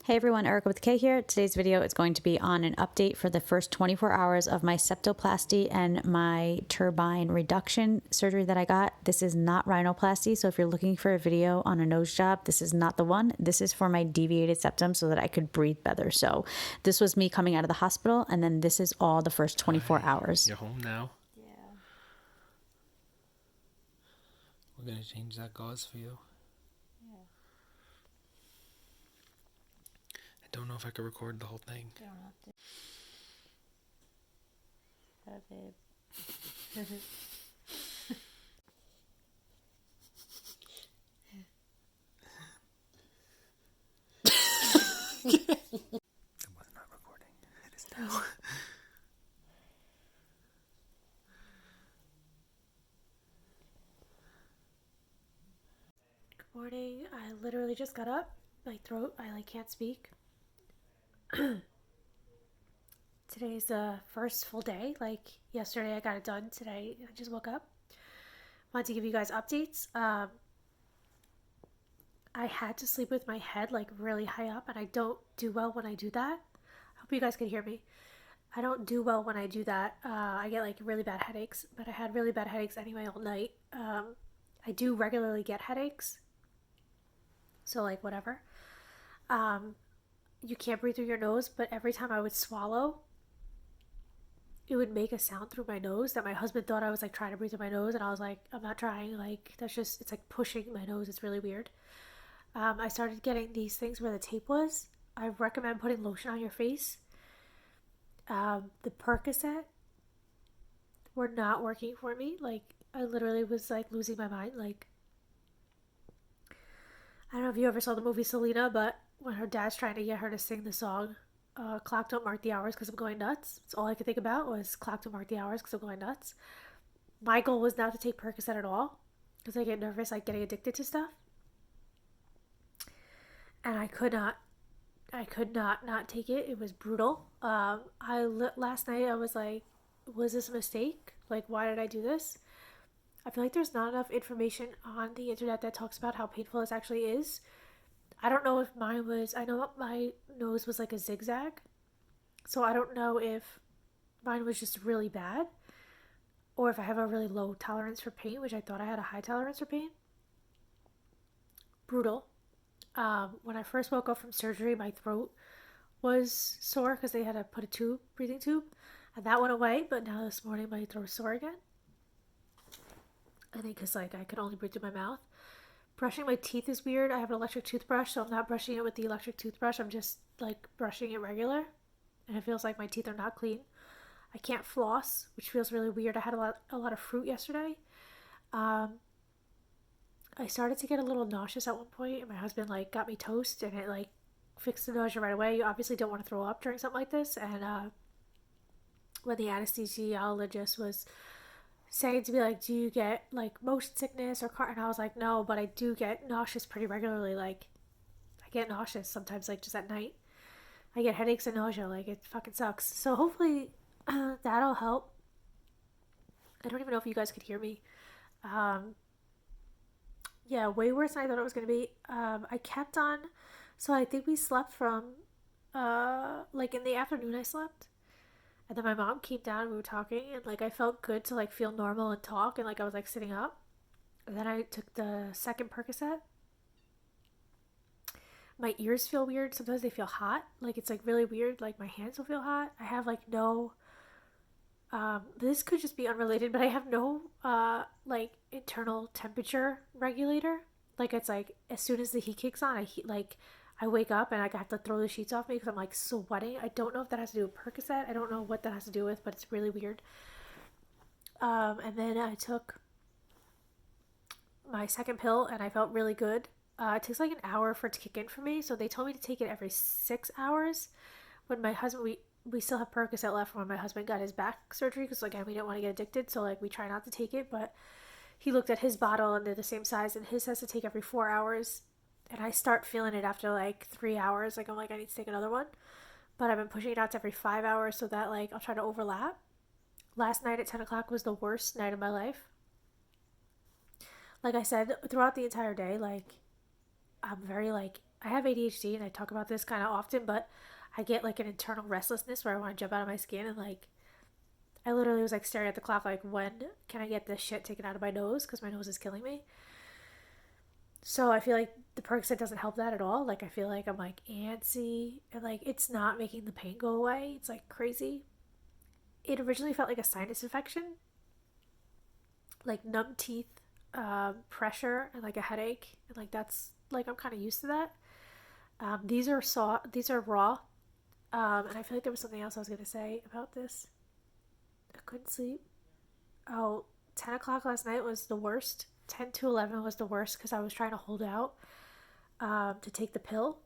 Hey everyone, Erica with K here. Today's video is going to be on an update for the first 24 hours of my septoplasty and my turbine reduction surgery that I got. This is not rhinoplasty, so if you're looking for a video on a nose job, this is not the one. This is for my deviated septum so that I could breathe better. So this was me coming out of the hospital, and then this is all the first 24 hours. You're home now? Yeah. We're going to change that gauze for you. I don't know if I could record the whole thing. You don't have to. Babe. It was not recording. It is now. Good morning. I literally just got up. My throat, I can't speak. Today's the first full day. Yesterday I got it done. Today I just woke up. Wanted to give you guys updates. I had to sleep with my head really high up, and I don't do well when I do that. I hope you guys can hear me. I don't do well when I do that. I get really bad headaches, but I had really bad headaches anyway all night. I do regularly get headaches, so whatever. You can't breathe through your nose, but every time I would swallow, it would make a sound through my nose that my husband thought I was trying to breathe through my nose, and I was like, I'm not trying. That's just, it's pushing my nose. It's really weird. I started getting these things where the tape was. I recommend putting lotion on your face. The Percocet were not working for me. I literally was losing my mind. I don't know if you ever saw the movie Selena, but when her dad's trying to get her to sing the song, Clock Don't Mark the Hours because I'm going nuts. That's all I could think about was Clock Don't Mark the Hours because I'm going nuts. My goal was not to take Percocet at all because I get nervous getting addicted to stuff. And I could not take it. It was brutal. Last night I was like, was this a mistake? Why did I do this? I feel like there's not enough information on the internet that talks about how painful this actually is. I don't know if mine was, I know my nose was a zigzag, so I don't know if mine was just really bad or if I have a really low tolerance for pain, which I thought I had a high tolerance for pain. Brutal. When I first woke up from surgery, my throat was sore because they had to put a breathing tube, and that went away, but now this morning my throat is sore again. I think because I could only breathe through my mouth. Brushing my teeth is weird. I have an electric toothbrush, so I'm not brushing it with the electric toothbrush. I'm just brushing it regular, and it feels like my teeth are not clean. I can't floss, which feels really weird. I had a lot of fruit yesterday. I started to get a little nauseous at one point, and my husband got me toast, and it fixed the nausea right away. You obviously don't want to throw up during something like this, and when the anesthesiologist was saying to me do you get motion sickness or car, and I was like, no, but I do get nauseous pretty regularly. I get nauseous sometimes just at night. I get headaches and nausea. It fucking sucks. So hopefully that'll help. I don't even know if you guys could hear me. Yeah, way worse than I thought it was going to be. I kept on, so I think we slept from in the afternoon I slept. And then my mom came down and we were talking, and I felt good to feel normal and talk, and I was sitting up. And then I took the second Percocet. My ears feel weird. Sometimes they feel hot. It's really weird. My hands will feel hot. I have no this could just be unrelated, but I have no internal temperature regulator. It's as soon as the heat kicks on, I wake up and I have to throw the sheets off me because I'm sweating. I don't know if that has to do with Percocet. I don't know what that has to do with, but it's really weird. And then I took my second pill and I felt really good. It takes an hour for it to kick in for me, so they told me to take it every 6 hours. When my husband, we still have Percocet left from when my husband got his back surgery because again we didn't want to get addicted, so we try not to take it. But he looked at his bottle and they're the same size, and his has to take every 4 hours. And I start feeling it after 3 hours. I'm I need to take another one. But I've been pushing it out to every 5 hours so that I'll try to overlap. Last night at 10 o'clock was the worst night of my life. Like I said, throughout the entire day, I'm very I have ADHD and I talk about this kind of often, but I get like an internal restlessness where I want to jump out of my skin, and like I literally was like staring at the clock like, when can I get this shit taken out of my nose, because my nose is killing me. So I feel like the Percocet doesn't help that at all. Like I feel like I'm like antsy, and like it's not making the pain go away. It's like crazy. It originally felt like a sinus infection, like numb teeth, pressure, and like a headache, and like that's like I'm kind of used to that. These are raw, and I feel like there was something else I was gonna say about this. I couldn't sleep. Oh, 10 o'clock last night was the worst. 10 to 11 was the worst because I was trying to hold out to take the pill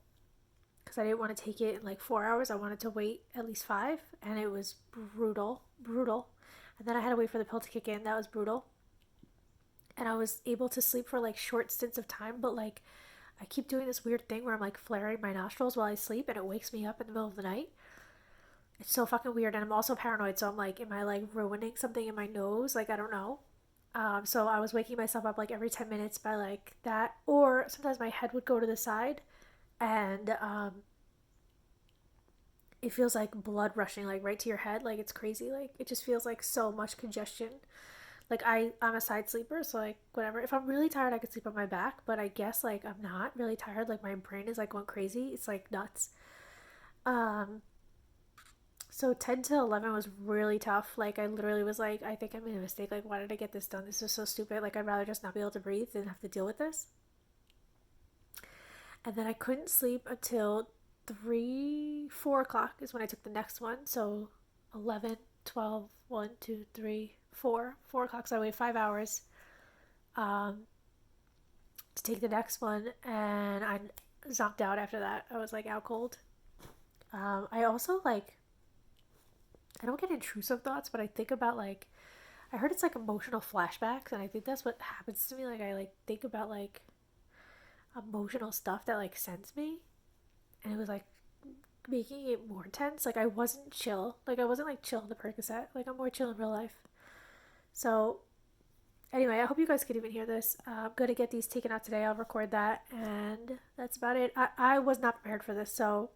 because I didn't want to take it in like 4 hours. I wanted to wait at least 5, and it was brutal, brutal. And then I had to wait for the pill to kick in. That was brutal. And I was able to sleep for like short stints of time, but like I keep doing this weird thing where I'm like flaring my nostrils while I sleep, and it wakes me up in the middle of the night. It's so fucking weird, and I'm also paranoid, so I'm like, am I like ruining something in my nose? Like, I don't know. So I was waking myself up like every 10 minutes by like that, or sometimes my head would go to the side, and it feels like blood rushing like right to your head. Like it's crazy. Like it just feels like so much congestion. Like I'm a side sleeper, so like whatever. If I'm really tired, I could sleep on my back, but I guess like I'm not really tired. Like my brain is like going crazy. It's like nuts. Um, so 10 to 11 was really tough. Like I literally was like, I think I made a mistake. Like why did I get this done? This is so stupid. Like I'd rather just not be able to breathe than have to deal with this. And then I couldn't sleep until 4 o'clock is when I took the next one. So 11, 12, 1, 2, 3, 4. 4 o'clock, so I waited 5 hours um, to take the next one, and I zonked out after that. I was like out cold. I also like, I don't get intrusive thoughts, but I think about like, I heard it's like emotional flashbacks, and I think that's what happens to me. Like I like think about like emotional stuff that like sends me, and it was like making it more intense. Like I wasn't chill. Like I wasn't like chill in the Percocet. Like I'm more chill in real life. So anyway, I hope you guys could even hear this. I'm gonna get these taken out today. I'll record that, and that's about it. I was not prepared for this, so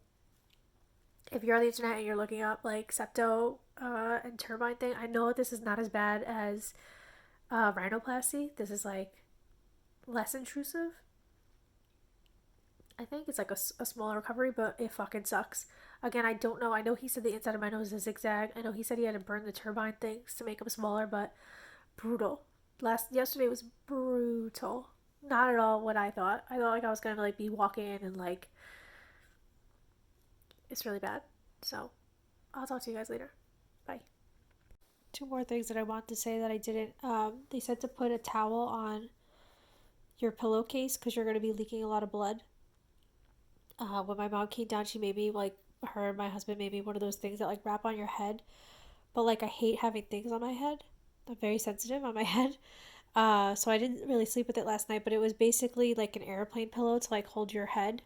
if you're on the internet and you're looking up like septo and turbine thing, I know this is not as bad as rhinoplasty. This is like less intrusive. I think it's like a smaller recovery, but it fucking sucks. Again, I don't know. I know he said the inside of my nose is zigzag. I know he said he had to burn the turbine things to make them smaller, but brutal. Yesterday was brutal. Not at all what I thought. I thought like I was gonna like be walking in and like it's really bad. So I'll talk to you guys later. Bye. Two more things that I want to say that I didn't. They said to put a towel on your pillowcase because you're gonna be leaking a lot of blood. When my mom came down, she made me like her and my husband made me one of those things that like wrap on your head. But like I hate having things on my head. I'm very sensitive on my head. So I didn't really sleep with it last night, but it was basically like an airplane pillow to like hold your head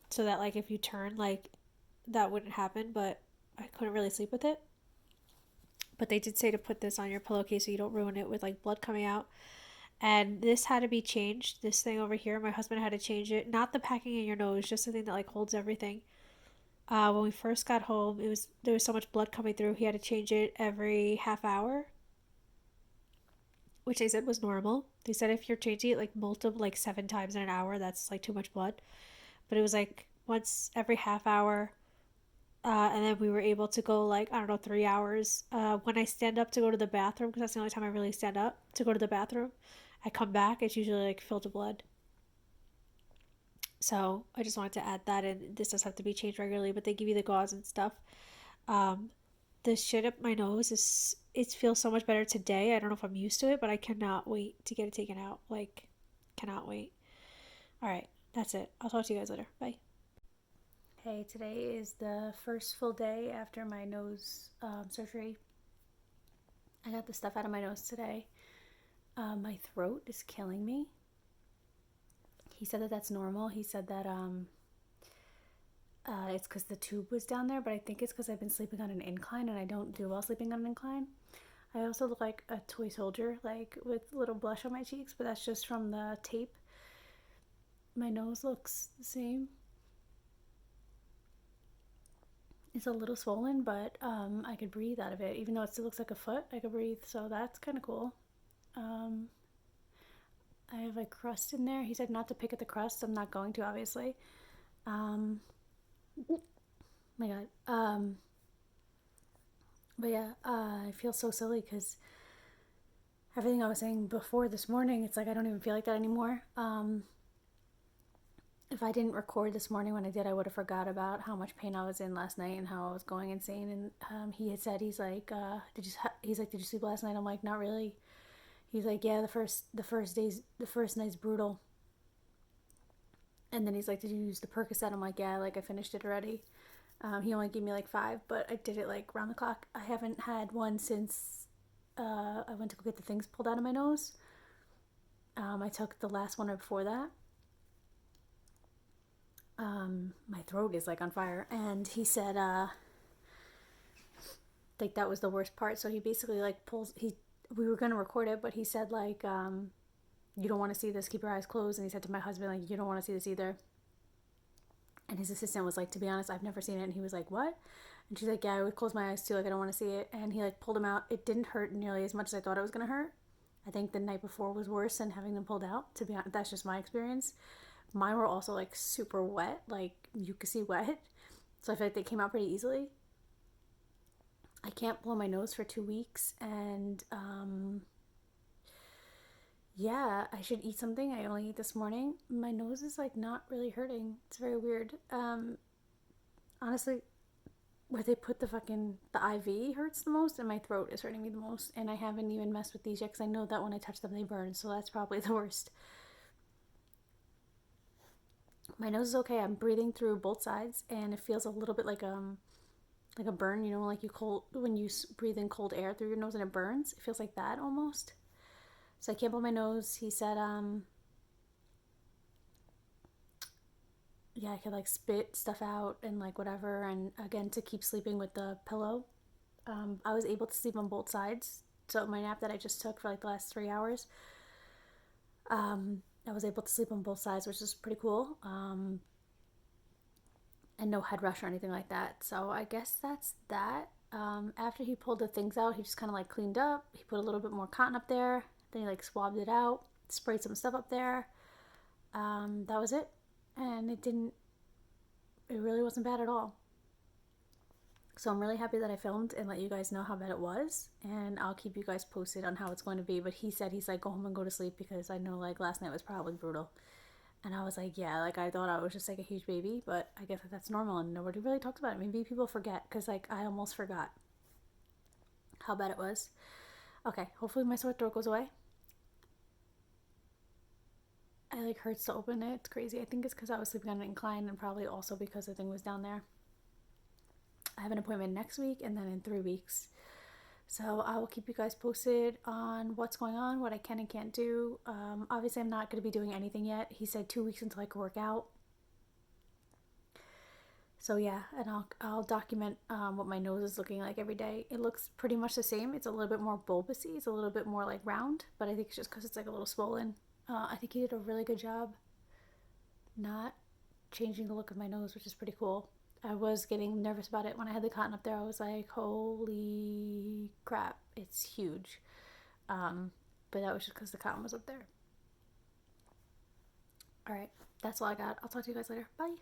so that like if you turn like that wouldn't happen, but I couldn't really sleep with it. But they did say to put this on your pillowcase so you don't ruin it with like blood coming out. And this had to be changed. This thing over here, my husband had to change it. Not the packing in your nose, just the thing that like holds everything. When we first got home, there was so much blood coming through. He had to change it every half hour, which they said was normal. They said if you're changing it like multiple, like 7 times in an hour, that's like too much blood. But it was like once every half hour. And then we were able to go like, I don't know, 3 hours. When I stand up to go to the bathroom, because that's the only time I really stand up to go to the bathroom, I come back, it's usually like filled with blood. So I just wanted to add that, and this does have to be changed regularly, but they give you the gauze and stuff. Um, the shit up my nose it feels so much better today. I don't know if I'm used to it, but I cannot wait to get it taken out. Like, cannot wait. All right, that's it. I'll talk to you guys later. Bye. Hey, today is the first full day after my nose surgery. I got the stuff out of my nose today. My throat is killing me. He said that that's normal. He said that it's because the tube was down there, but I think it's because I've been sleeping on an incline, and I don't do well sleeping on an incline. I also look like a toy soldier, like with little blush on my cheeks, but that's just from the tape. My nose looks the same. It's a little swollen, but I could breathe out of it. Even though it still looks like a foot, I could breathe. So that's kind of cool. Um, I have a crust in there. He said not to pick at the crust. I'm not going to, obviously. Um, my God. But yeah, I feel so silly because everything I was saying before this morning, it's like I don't even feel like that anymore. If I didn't record this morning, when I did, I would have forgot about how much pain I was in last night and how I was going insane. And he had said, he's like, did you sleep last night? I'm like, not really. He's like, yeah, the first night's brutal. And then he's like, did you use the Percocet? I'm like, yeah, like I finished it already. He only gave me like 5, but I did it like round the clock. I haven't had one since I went to go get the things pulled out of my nose. I took the last one before that. My throat is like on fire, and he said like that was the worst part. So he basically like we were gonna record it, but he said like you don't want to see this, keep your eyes closed. And he said to my husband like, you don't want to see this either. And his assistant was like, to be honest, I've never seen it. And he was like, what? And she's like, yeah, I would close my eyes too, like I don't want to see it. And he like pulled him out. It didn't hurt nearly as much as I thought it was gonna hurt. I think the night before was worse than having them pulled out, to be honest. That's just my experience. Mine were also like super wet, like you could see wet. So I feel like they came out pretty easily. I can't blow my nose for 2 weeks, and yeah, I should eat something. I only ate this morning. My nose is like not really hurting. It's very weird. Honestly, where they put the IV hurts the most, and my throat is hurting me the most. And I haven't even messed with these yet because I know that when I touch them they burn, so that's probably the worst. My nose is okay. I'm breathing through both sides, and it feels a little bit like a burn. You know, like when you breathe in cold air through your nose and it burns. It feels like that almost. So I can't blow my nose. He said, yeah, I could like spit stuff out and like whatever, and again to keep sleeping with the pillow. I was able to sleep on both sides. So my nap that I just took for like the last 3 hours, I was able to sleep on both sides, which is pretty cool. And no head rush or anything like that. So I guess that's that. After he pulled the things out, he just kind of like cleaned up. He put a little bit more cotton up there. Then he like swabbed it out, sprayed some stuff up there. That was it. And it really wasn't bad at all. So I'm really happy that I filmed and let you guys know how bad it was. And I'll keep you guys posted on how it's going to be. But he said, he's like, go home and go to sleep because I know like last night was probably brutal. And I was like, yeah, like I thought I was just like a huge baby, but I guess that's normal and nobody really talks about it. Maybe people forget because like I almost forgot how bad it was. Okay, hopefully my sore throat goes away. It like hurts to open it. It's crazy. I think it's because I was sleeping on an incline and probably also because the thing was down there. I have an appointment next week and then in 3 weeks. So I will keep you guys posted on what's going on, what I can and can't do. Obviously, I'm not going to be doing anything yet. He said 2 weeks until I can work out. So yeah, and I'll document what my nose is looking like every day. It looks pretty much the same. It's a little bit more bulbousy. It's a little bit more like round, but I think it's just because it's like a little swollen. I think he did a really good job not changing the look of my nose, which is pretty cool. I was getting nervous about it when I had the cotton up there. I was like, holy crap, it's huge. But that was just because the cotton was up there. All right, that's all I got. I'll talk to you guys later. Bye.